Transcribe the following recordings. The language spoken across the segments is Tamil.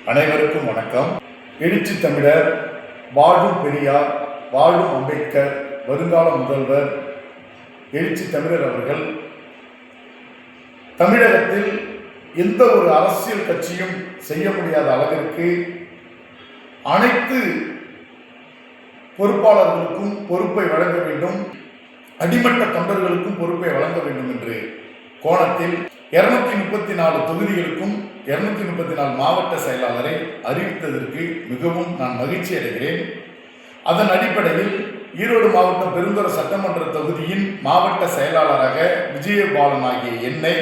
அனைவருக்கும் வணக்கம். எழுச்சி தமிழர், வாழும் பெரியார், வாழும் அம்பேத்கர், வருங்கால முதல்வர் எழுச்சி தமிழர் அவர்கள் தமிழகத்தில் எந்த ஒரு அரசியல் கட்சியும் செய்ய முடியாத அளவிற்கு அனைத்து பொறுப்பாளர்களுக்கும் பொறுப்பை வழங்க வேண்டும், அடிமட்ட தொண்டர்களுக்கும் பொறுப்பை வழங்க வேண்டும் என்று கோணத்தில் 234 தொகுதிகளுக்கும் 234 மாவட்ட செயலாளரை அறிவித்ததற்கு மிகவும் நான் மகிழ்ச்சி அடைகிறேன். அதன் அடிப்படையில் ஈரோடு மாவட்டம் பெருந்துறை சட்டமன்ற தொகுதியின் மாவட்ட செயலாளராக விஜயபாலன் ஆகிய என்னை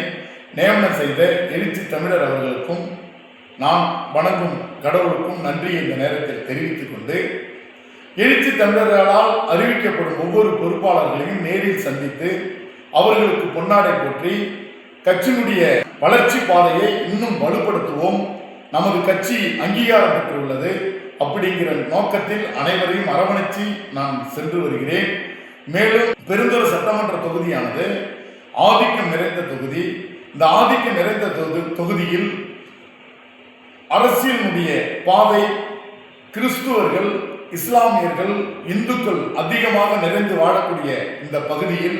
நியமனம் செய்த எழுச்சி தமிழர் அவர்களுக்கும் நான் வணங்கும் கடவுளுக்கும் நன்றியை இந்த நேரத்தில் தெரிவித்துக் கொண்டு, எழுச்சி தமிழர்களால் அறிவிக்கப்படும் ஒவ்வொரு பொறுப்பாளர்களையும் நேரில் சந்தித்து அவர்களுக்கு பொன்னாடை போற்றி கட்சியினுடைய வளர்ச்சி பாதையை இன்னும் வலுப்படுத்துவோம், நமது கட்சி அங்கீகாரம் பெற்றுள்ளது அப்படிங்கிற நோக்கத்தில் அனைவரையும் அரவணைச்சி நான் சென்று வருகிறேன். மேலும் பெருந்துறை சட்டமன்ற தொகுதியானது ஆதிக்கம் நிறைந்த தொகுதி. இந்த ஆதிக்கம் நிறைந்த தொகுதியில் அரசியலுடைய பாதை கிறிஸ்துவர்கள், இஸ்லாமியர்கள், இந்துக்கள் அதிகமாக நிறைந்து வாழக்கூடிய இந்த பகுதியில்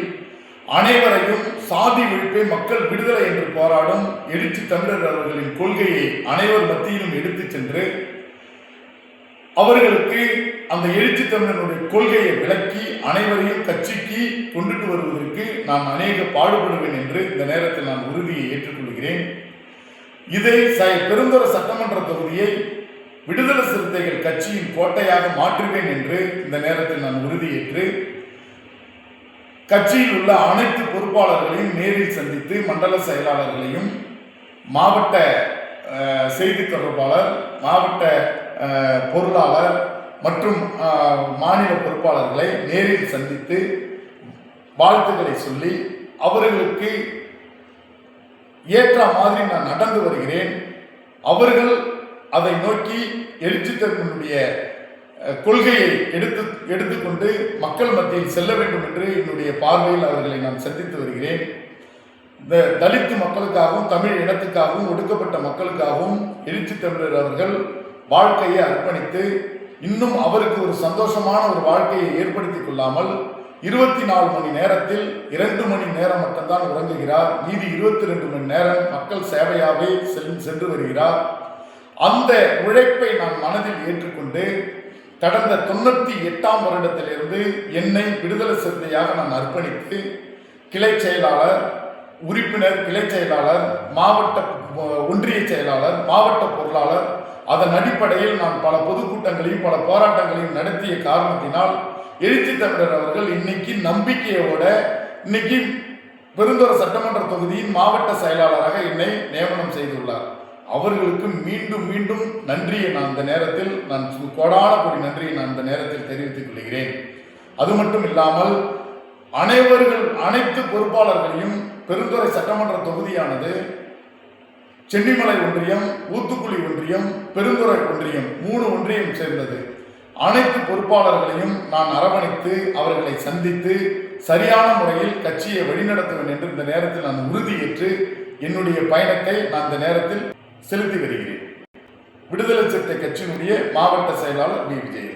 அனைவரையும் சாதி ஒழிப்பை மக்கள் விடுதலை என்று போராடும் எழுச்சி தமிழர் அவர்களின் கொள்கையை அனைவர் மத்தியிலும் எடுத்துச் சென்று அவர்களுக்கு அந்த எழுச்சி தமிழனுடைய கொள்கையை விளக்கி அனைவரையும் கட்சிக்கு கொண்டுட்டு வருவதற்கு நான் அநேக பாடுபடுவேன் என்று இந்த நேரத்தில் நான் உறுதியை ஏற்றுக்கொள்கிறேன். இதை பெருந்துறை சட்டமன்ற தொகுதியை விடுதலை சிறுத்தைகள் கட்சியின் கோட்டையாக மாற்றுவேன் என்று இந்த நேரத்தில் நான் உறுதியேற்று கட்சியில் உள்ள அனைத்து பொறுப்பாளர்களையும் நேரில் சந்தித்து மண்டல செயலாளர்களையும் மாவட்ட செய்தி தொடர்பாளர், மாவட்ட பொருளாளர் மற்றும் மாநில பொறுப்பாளர்களை நேரில் சந்தித்து வாழ்த்துக்களை சொல்லி அவர்களுக்கு ஏற்ற மாதிரி நான் நடந்து வருகிறேன். அவர்கள் அதை நோக்கி எழுச்சி தமிழனுடைய கொள்கையை எடுத்துக்கொண்டு மக்கள் மத்தியில் செல்ல வேண்டும் என்று என்னுடைய பார்வையில் அவர்களை நான் சந்தித்து வருகிறேன். இந்த தலித்து மக்களுக்காகவும் தமிழ் இனத்துக்காகவும் ஒடுக்கப்பட்ட மக்களுக்காகவும் எழுச்சி தமிழர் அவர்கள் வாழ்க்கையை அர்ப்பணித்து இன்னும் அவருக்கு ஒரு சந்தோஷமான ஒரு வாழ்க்கையை ஏற்படுத்திக் கொள்ளாமல் 24 மணி நேரத்தில் 2 மணி நேரம் மட்டும்தான் உறங்குகிறார். மீதி 22 மணி நேரம் மக்கள் சேவையாகவே சென்று வருகிறார். அந்த உழைப்பை நான் மனதில் ஏற்றுக்கொண்டு கடந்த 98ஆம் வருடத்திலிருந்து என்னை விடுதலை சிறுத்தையாக நான் அர்ப்பணித்து கிளை செயலாளர், உறுப்பினர், கிளை செயலாளர், மாவட்ட ஒன்றிய செயலாளர், மாவட்ட பொருளாளர், அதன் அடிப்படையில் நான் பல பொதுக்கூட்டங்களையும் பல போராட்டங்களையும் நடத்திய காரணத்தினால் எழுச்சி தமிழர் அவர்கள் இன்னைக்கு நம்பிக்கையோட இன்னைக்கு பெருந்துறை சட்டமன்ற தொகுதியின் மாவட்ட செயலாளராக என்னை நியமனம் செய்துள்ளார். அவர்களுக்கு மீண்டும் மீண்டும் நன்றியை நான் இந்த நேரத்தில் கோடான கோடி நன்றியை நான் இந்த நேரத்தில் தெரிவித்துக் கொள்கிறேன். அது மட்டும் இல்லாமல் அனைத்து பொறுப்பாளர்களையும் பெருந்துறை சட்டமன்ற தொகுதியானது சென்னிமலை ஒன்றியம், ஊத்துக்குளி ஒன்றியம், பெருந்துறை ஒன்றியம் 3 ஒன்றியம் சேர்ந்தது. அனைத்து பொறுப்பாளர்களையும் நான் அரவணைத்து அவர்களை சந்தித்து சரியான முறையில் கட்சியை வழிநடத்துவேன் என்று இந்த நேரத்தில் நான் உறுதியேற்று என்னுடைய பயணத்தை நான் இந்த நேரத்தில் செலுத்தி வருகிறேன். விடுதலை சிறுத்தை கட்சியினுடைய மாவட்ட செயலாளர் வி. விஜய்.